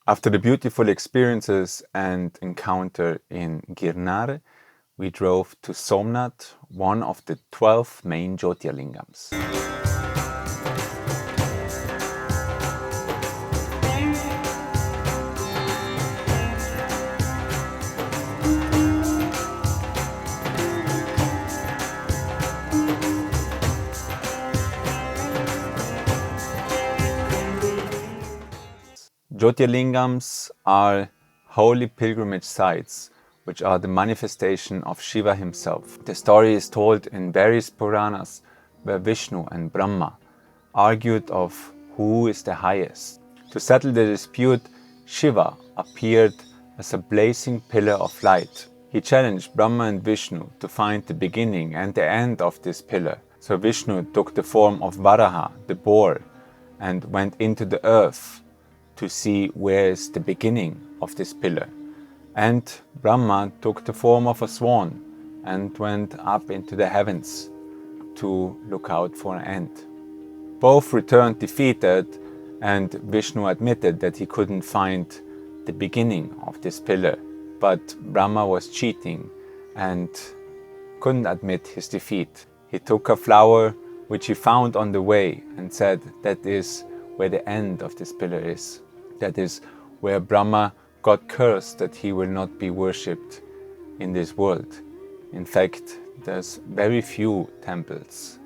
After the beautiful experiences and encounter in Girnar, we drove to Somnath, one of the 12 main Jyotirlingams. Jyotirlingams are holy pilgrimage sites which are the manifestation of Shiva himself. The story is told in various Puranas where Vishnu and Brahma argued of who is the highest. To settle the dispute, Shiva appeared as a blazing pillar of light. He challenged Brahma and Vishnu to find the beginning and the end of this pillar. So Vishnu took the form of Varaha, the boar, and went into the earth to see where is the beginning of this pillar. And Brahma took the form of a swan and went up into the heavens to look out for an end. Both returned defeated, and Vishnu admitted that he couldn't find the beginning of this pillar. But Brahma was cheating and couldn't admit his defeat. He took a flower which he found on the way and said that is where the end of this pillar is. That is where Brahma got cursed that he will not be worshipped in this world. In fact, there's very few temples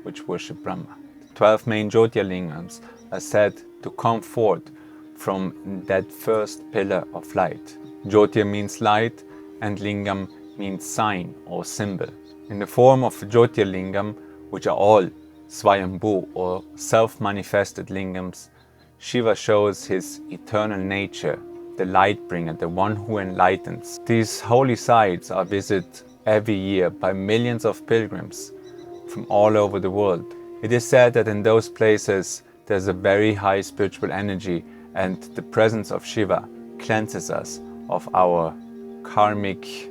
which worship Brahma. The 12 main Jyotirlingams are said to come forth from that first pillar of light. Jyotir means light and Lingam means sign or symbol. In the form of Jyotirlingam, which are all Swayambhu or self-manifested lingams, Shiva shows his eternal nature, the light bringer, the one who enlightens. These holy sites are visited every year by millions of pilgrims from all over the world. It is said that in those places there's a very high spiritual energy, and the presence of Shiva cleanses us of our karmic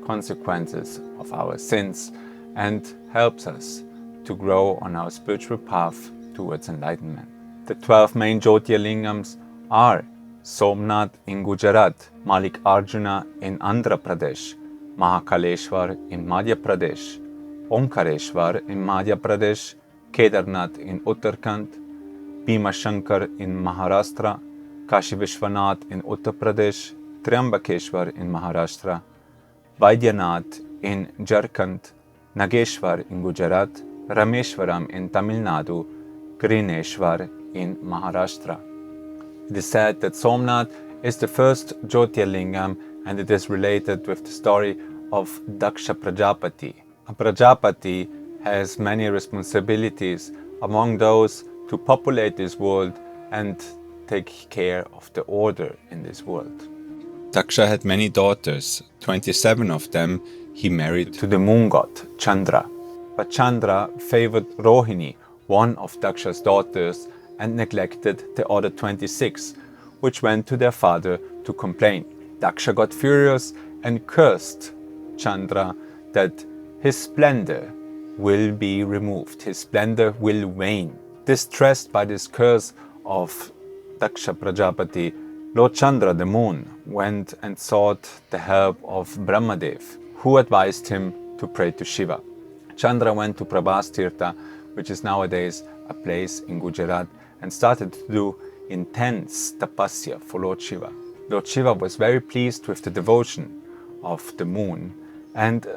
consequences, of our sins, and helps us to grow on our spiritual path towards enlightenment. The 12 main Jyotirlingams are Somnath in Gujarat, Mallikarjuna in Andhra Pradesh, Mahakaleshwar in Madhya Pradesh, Omkareshwar in Madhya Pradesh, Kedarnath in Uttarakhand, Bhimashankar in Maharashtra, Kashi Vishwanath in Uttar Pradesh, Triambakeshwar in Maharashtra, Vaidyanath in Jharkhand, Nageshwar in Gujarat, Rameshwaram in Tamil Nadu, Grineshwar in Maharashtra. It is said that Somnath is the first Jyotirlingam, and it is related with the story of Daksha Prajapati. A Prajapati has many responsibilities, among those to populate this world and take care of the order in this world. Daksha had many daughters. 27 of them he married to the moon god Chandra. But Chandra favored Rohini, one of Daksha's daughters, and neglected the other 26, which went to their father to complain. Daksha got furious and cursed Chandra that his splendor will be removed, his splendor will wane. Distressed by this curse of Daksha Prajapati, Lord Chandra, the moon, went and sought the help of Brahmadev, who advised him to pray to Shiva. Chandra went to Prabhastirtha, which is nowadays a place in Gujarat, and started to do intense tapasya for Lord Shiva. Lord Shiva was very pleased with the devotion of the moon and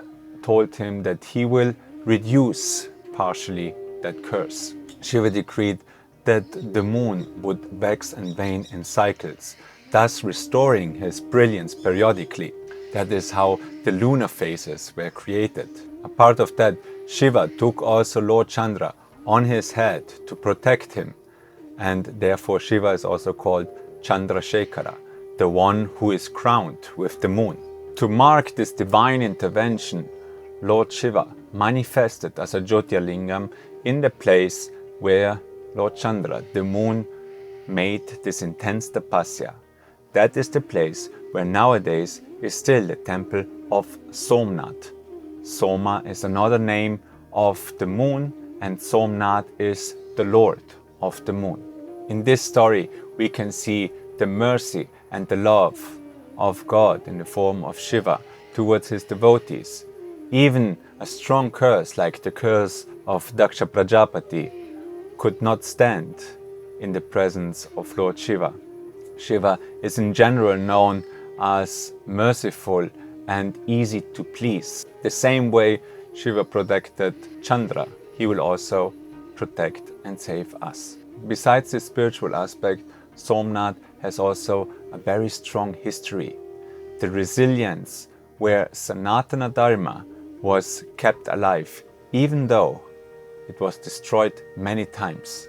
told him that he will reduce partially that curse. Shiva decreed that the moon would wax and wane in cycles, thus restoring his brilliance periodically. That is how the lunar phases were created. A part of that, Shiva took also Lord Chandra on his head to protect him, and therefore Shiva is also called Chandrasekhara, the one who is crowned with the moon. To mark this divine intervention, Lord Shiva manifested as a Jyotirlingam in the place where Lord Chandra, the moon, made this intense tapasya. That is the place where nowadays is still the temple of Somnath. Soma is another name of the moon, and Somnath is the Lord of the moon. In this story, we can see the mercy and the love of God in the form of Shiva towards his devotees. Even a strong curse like the curse of Daksha Prajapati could not stand in the presence of Lord Shiva. Shiva is in general known as merciful and easy to please. The same way Shiva protected Chandra, he will also protect and save us. Besides the spiritual aspect, Somnath has also a very strong history. The resilience where Sanatana Dharma was kept alive, even though it was destroyed many times.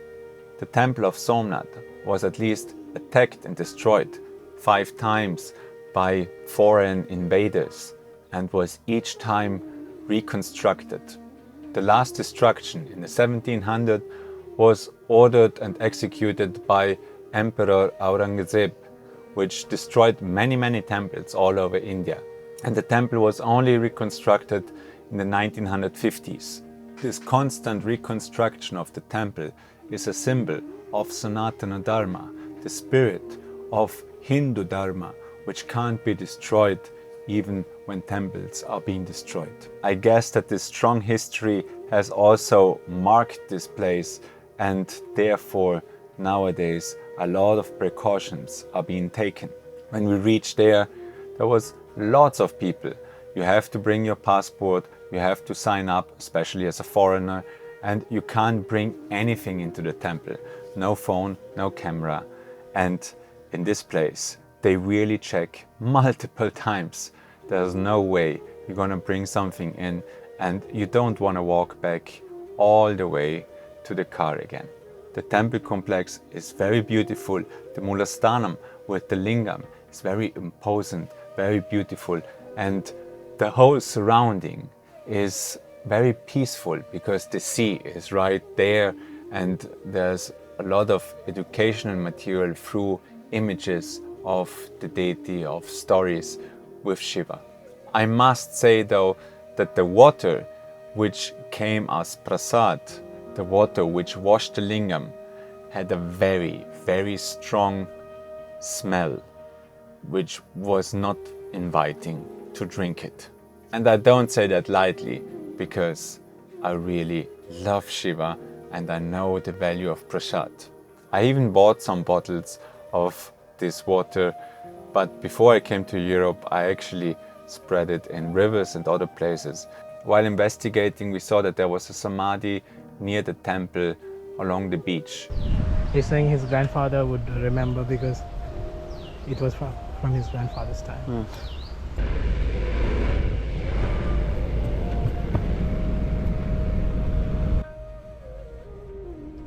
The temple of Somnath was at least attacked and destroyed 5 times by foreign invaders and was each time reconstructed. The last destruction in the 1700s was ordered and executed by Emperor Aurangzeb, which destroyed many temples all over India. And the temple was only reconstructed in the 1950s. This constant reconstruction of the temple is a symbol of Sanatana Dharma, the spirit of Hindu Dharma, which can't be destroyed even when temples are being destroyed. I guess that this strong history has also marked this place, and therefore nowadays a lot of precautions are being taken. When we reached there was lots of people. You have to bring your passport, you have to sign up, especially as a foreigner, and you can't bring anything into the temple. No phone, no camera. And in this place, they really check multiple times. There's no way you're gonna bring something in, and you don't wanna walk back all the way to the car again. The temple complex is very beautiful. The Mulasthanam with the lingam is very imposing, very beautiful, and the whole surrounding is very peaceful because the sea is right there, and there's a lot of educational material through images of the deity, of stories with Shiva. I must say though that the water which came as prasad, the water which washed the lingam, had a very strong smell which was not inviting to drink it. And I don't say that lightly, because I really love Shiva and I know the value of prasad. I even bought some bottles of this water, but before I came to Europe I actually spread it in rivers and other places. While investigating, we saw that there was a samadhi near the temple along the beach. He's saying his grandfather would remember because it was from his grandfather's time.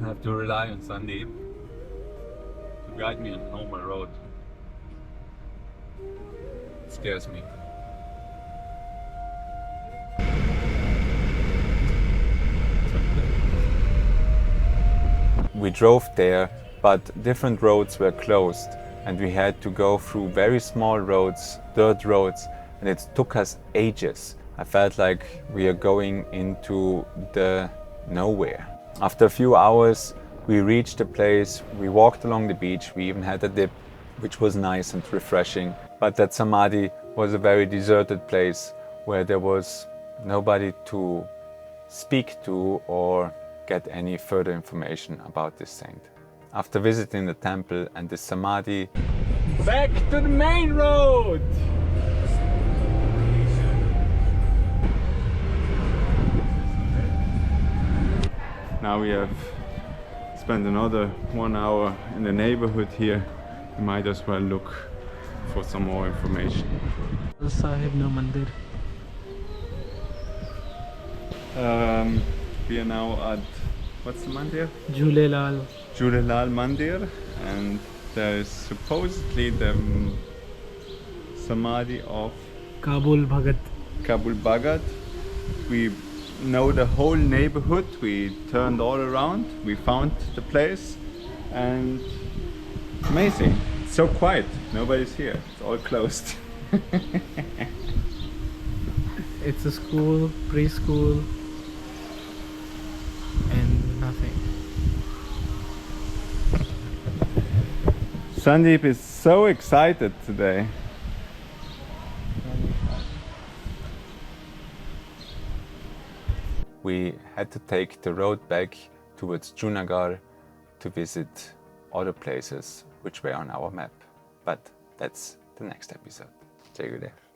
I have to rely on Sandeep to guide me on normal road. It scares me. We drove there, but different roads were closed and we had to go through very small roads, dirt roads, and it took us ages. I felt like we are going into the nowhere. After a few hours, we reached the place, we walked along the beach, we even had a dip, which was nice and refreshing. But that samadhi was a very deserted place where there was nobody to speak to or get any further information about this saint. After visiting the temple and the samadhi, back to the main road! Now we have spent another 1 hour in the neighborhood here. We might as well look for some more information. Sahib no Mandir. We are now at, what's the mandir? Jhulelal. Jyotirlingas Mandir, and there is supposedly the samadhi of Kabul Bhagat. Kabul Bhagat. We know the whole neighborhood, we turned all around, we found the place, and it's amazing. It's so quiet, nobody's here, it's all closed. It's a school, preschool, and nothing. Sandeep is so excited today. We had to take the road back towards Junagadh to visit other places which were on our map. But that's the next episode. Jai Gurudev.